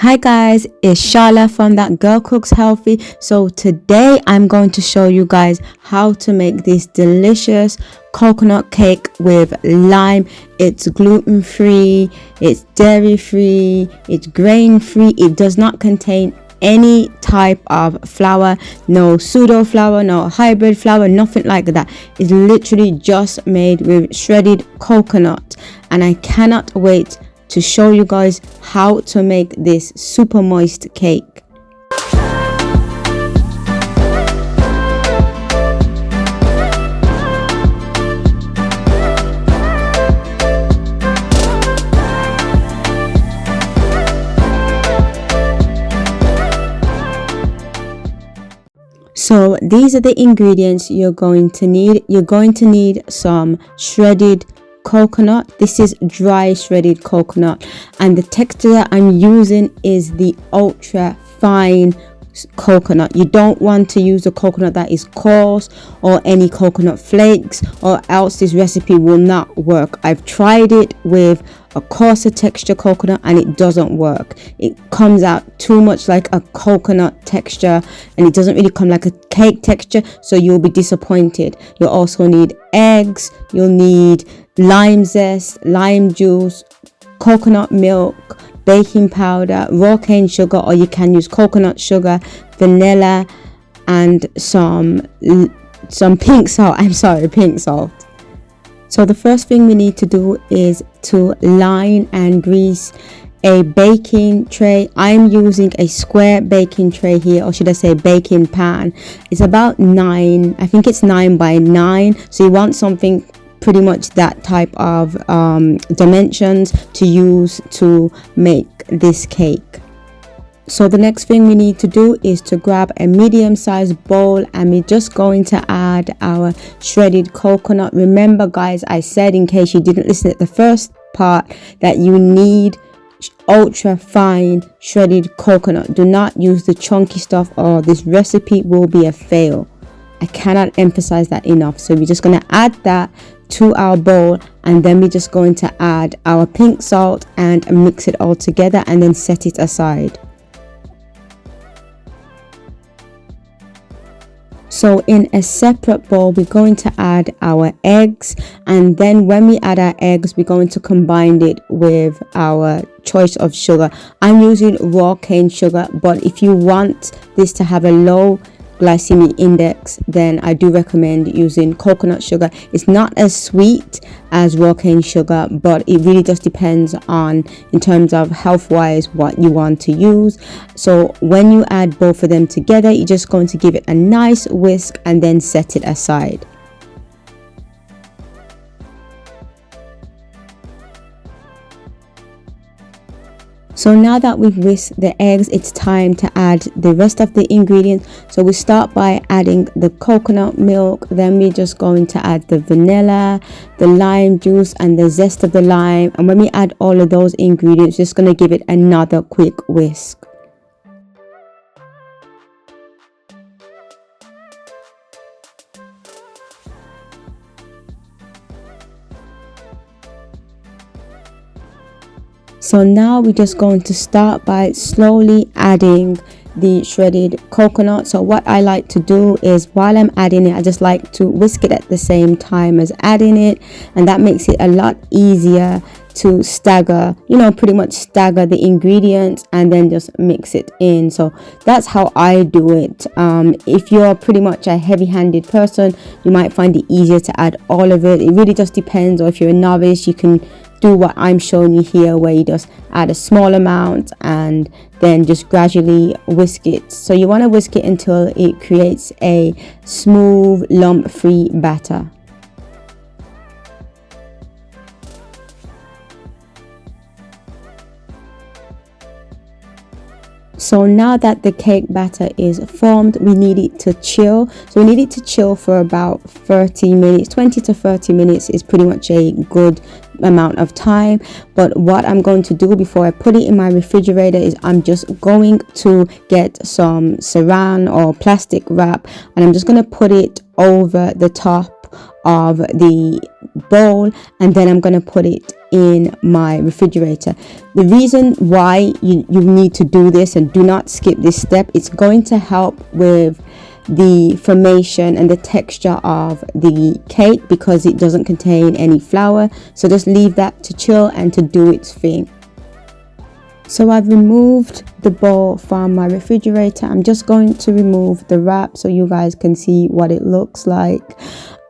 Hi guys, it's Charla from That Girl Cooks Healthy. So today I'm going to show you guys how to make this delicious coconut cake with lime. It's gluten-free, it's dairy-free, it's grain-free. It does not contain any type of flour, no pseudo flour, no hybrid flour, nothing like that. It's literally just made with shredded coconut, and I cannot wait to show you guys how to make this super moist cake. So these are the ingredients you're going to need. You're going to need some shredded coconut. This is dry shredded coconut, and the texture that I'm using is the ultra fine coconut. You don't want to use a coconut that is coarse or any coconut flakes, or else this recipe will not work. I've tried it with a coarser texture coconut and it doesn't work. It comes out too much like a coconut texture and it doesn't really come like a cake texture, so you'll be disappointed. You'll also need eggs, you'll need lime zest, lime juice, coconut milk, baking powder, raw cane sugar, or you can use coconut sugar, vanilla, and some pink salt. Pink salt. So the first thing we need to do is to line and grease a baking tray. I'm using a square baking tray here, or should I say baking pan. It's about 9, I think it's 9 by 9. So you want something pretty much that type of dimensions to use to make this cake. So the next thing we need to do is to grab a medium-sized bowl, and we're just going to add our shredded coconut. Remember guys, I said, in case you didn't listen to the first part, that you need ultra fine shredded coconut. Do not use the chunky stuff or this recipe will be a fail. I cannot emphasize that enough. So we're just going to add that to our bowl, and then we're just going to add our pink salt and mix it all together and then set it aside. So in a separate bowl, we're going to add our eggs, and then when we add our eggs, we're going to combine it with our choice of sugar. I'm using raw cane sugar, but if you want this to have a low glycemic index, then I do recommend using coconut sugar. It's not as sweet as raw cane sugar, but it really just depends on, in terms of health wise, what you want to use. So when you add both of them together, you're just going to give it a nice whisk and then set it aside. So now that we've whisked the eggs, it's time to add the rest of the ingredients. So we start by adding the coconut milk, then we're just going to add the vanilla, the lime juice, and the zest of the lime. And when we add all of those ingredients, just going to give it another quick whisk. So now we're just going to start by slowly adding the shredded coconut. So what I like to do is, while I'm adding it, I just like to whisk it at the same time as adding it, and that makes it a lot easier to stagger, pretty much stagger the ingredients and then just mix it in. So that's how I do it. If you're pretty much a heavy-handed person, you might find it easier to add all of it. It really just depends, or if you're a novice, you can do what I'm showing you here, where you just add a small amount and then just gradually whisk it. So you want to whisk it until it creates a smooth, lump-free batter. So now that the cake batter is formed, we need it to chill. So we need it to chill for about 30 minutes. 20 to 30 minutes is pretty much a good amount of time. But what I'm going to do before I put it in my refrigerator is I'm just going to get some saran or plastic wrap, and I'm just going to put it over the top of the bowl, and then I'm going to put it in my refrigerator. The reason why you need to do this, and do not skip this step, it's going to help with the formation and the texture of the cake because it doesn't contain any flour. So just leave that to chill and to do its thing. So I've removed the bowl from my refrigerator. I'm just going to remove the wrap so you guys can see what it looks like.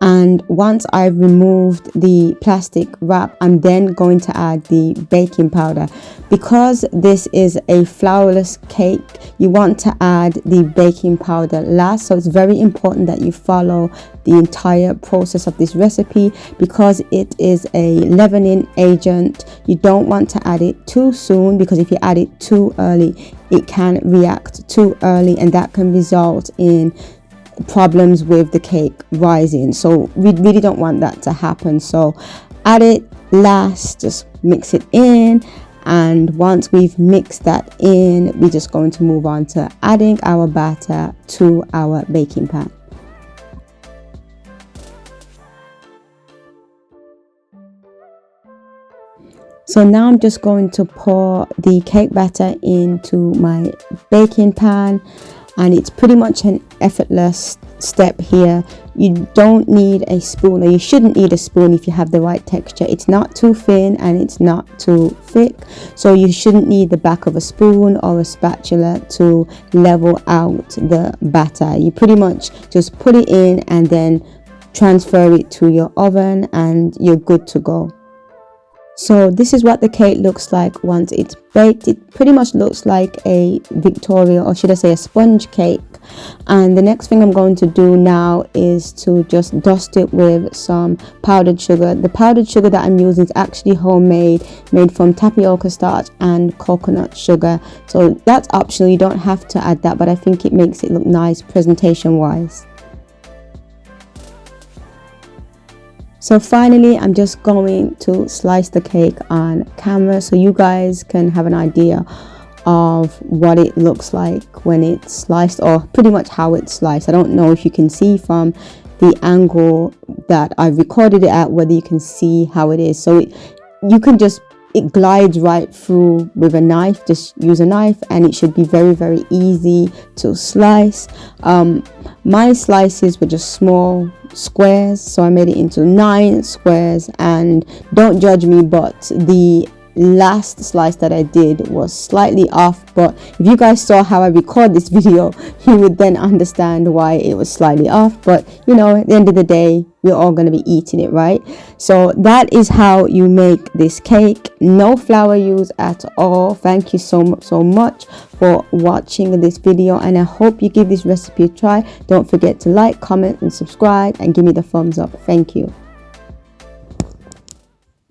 And once I've removed the plastic wrap, I'm then going to add the baking powder. Because this is a flourless cake, you want to add the baking powder last. So it's very important that you follow the entire process of this recipe because it is a leavening agent. You don't want to add it too soon because if you add it too early, it can react too early and that can result in problems with the cake rising. So we really don't want that to happen. So add it last, just mix it in, and once we've mixed that in, we're just going to move on to adding our batter to our baking pan. So now I'm just going to pour the cake batter into my baking pan, and it's pretty much an effortless step here. You don't need a spoon, or you shouldn't need a spoon if you have the right texture. It's not too thin and it's not too thick, so you shouldn't need the back of a spoon or a spatula to level out the batter. You pretty much just put it in and then transfer it to your oven and you're good to go. So this is what the cake looks like once it's baked. It pretty much looks like a Victoria, or should I say a sponge cake. And the next thing I'm going to do now is to just dust it with some powdered sugar. The powdered sugar that I'm using is actually homemade, made from tapioca starch and coconut sugar. So that's optional, you don't have to add that, but I think it makes it look nice presentation wise. So finally, I'm just going to slice the cake on camera so you guys can have an idea of what it looks like when it's sliced, or pretty much how it's sliced. I don't know if you can see from the angle that I've recorded it at whether you can see how it is. So it glides right through with a knife. Just use a knife and it should be very, very easy to slice. My slices were just small squares, so I made it into 9 squares, and don't judge me, but the last slice that I did was slightly off, but if you guys saw how I record this video, you would then understand why it was slightly off. But you know, at the end of the day, we're all going to be eating it, right? So that is how you make this cake. No flour used at all. Thank you so much for watching this video, and I hope you give this recipe a try. Don't forget to like, comment and subscribe and give me the thumbs up. Thank you.